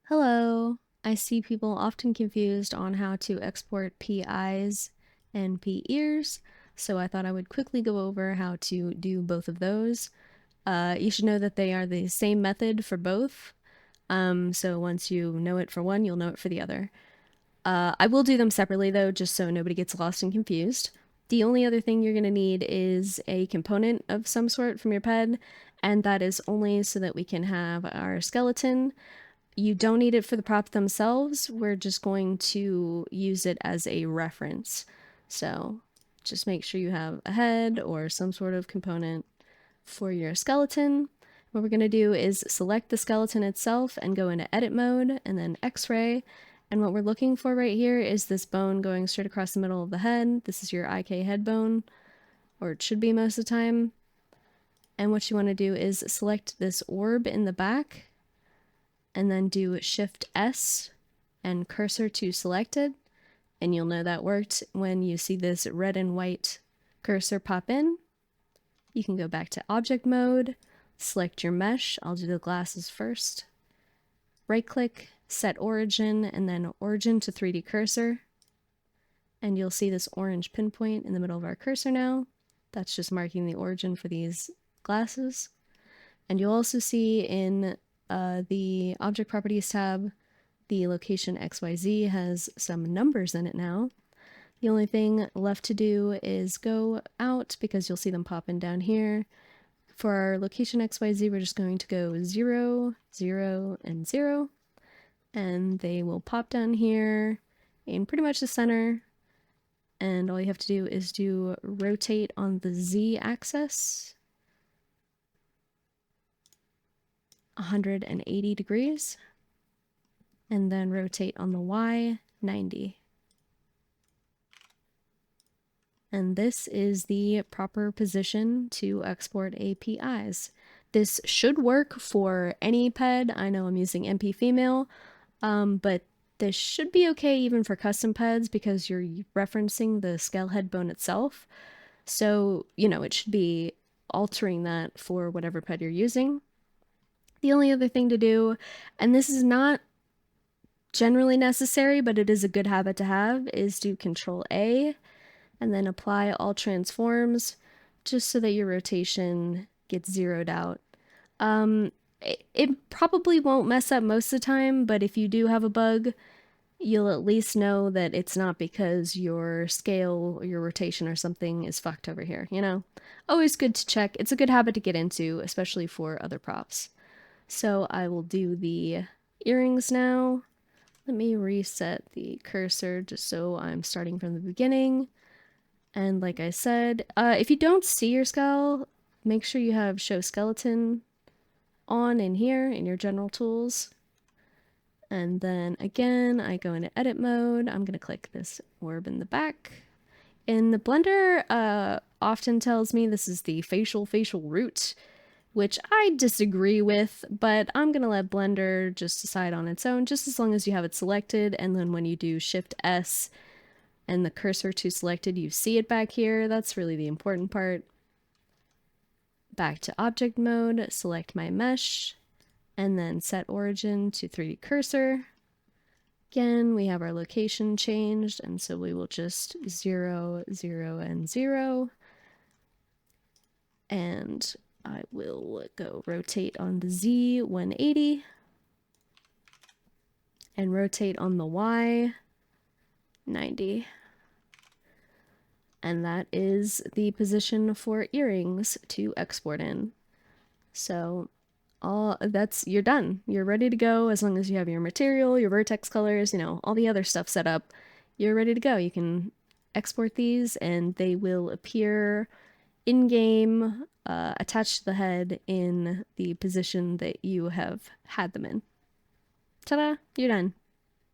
Hello. I see people often confused on how to export PIs and P ears, so I thought I would quickly go over how to do both of those. You should know that they are the same method for both, so once you know it for one, you'll know it for the other. I will do them separately though, just so nobody gets lost and confused. The only other thing you're going to need is a component of some sort from your ped, and that is only so that we can have our skeleton. You don't need it for the prop themselves. We're just going to use it as a reference. So just make sure you have a head or some sort of component for your skeleton. What we're going to do is select the skeleton itself and go into edit mode and then X-ray. And what we're looking for right here is this bone going straight across the middle of the head. This is your IK head bone, or it should be most of the time. And what you want to do is select this orb in the back and then do Shift S and cursor to selected, and you'll know that worked when you see this red and white cursor pop in. You can go back to object mode, select your mesh. I'll do the glasses first. Right click, set origin, and then origin to 3D cursor. And you'll see this orange pinpoint in the middle of our cursor now. That's just marking the origin for these glasses. And you'll also see in the Object Properties tab, the location XYZ has some numbers in it now. The only thing left to do is go out because you'll see them popping down here. For our location XYZ, we're just going to go 0, 0, and 0. And they will pop down here in pretty much the center. And all you have to do is do rotate on the Z axis 180 degrees, and then rotate on the Y 90. And this is the proper position to export APIs. This should work for any ped. I know I'm using MP female, but this should be okay even for custom peds because you're referencing the scale head bone itself. So, it should be altering that for whatever ped you're using. The only other thing to do, and this is not generally necessary, but it is a good habit to have, is do Control A and then apply all transforms just so that your rotation gets zeroed out. It probably won't mess up most of the time, but if you do have a bug, you'll at least know that it's not because your scale or your rotation or something is fucked over here, Always good to check. It's a good habit to get into, especially for other props. So I will do the earrings now. Let me reset the cursor just so I'm starting from the beginning. And like I said, if you don't see your skull, make sure you have Show Skeleton on in here in your general tools. And then again, I go into edit mode. I'm going to click this orb in the back. And the Blender often tells me this is the facial root, which I disagree with, but I'm going to let Blender just decide on its own, just as long as you have it selected. And then when you do Shift S and the cursor to selected, you see it back here. That's really the important part. Back to object mode, select my mesh, and then set origin to 3D cursor. Again, we have our location changed, and so we will just 0, 0, and 0. And I will go rotate on the Z 180 and rotate on the Y 90. And that is the position for earrings to export in. So you're done. You're ready to go as long as you have your material, your vertex colors, all the other stuff set up. You're ready to go. You can export these and they will appear in-game, attached to the head in the position that you have had them in. Ta-da! You're done.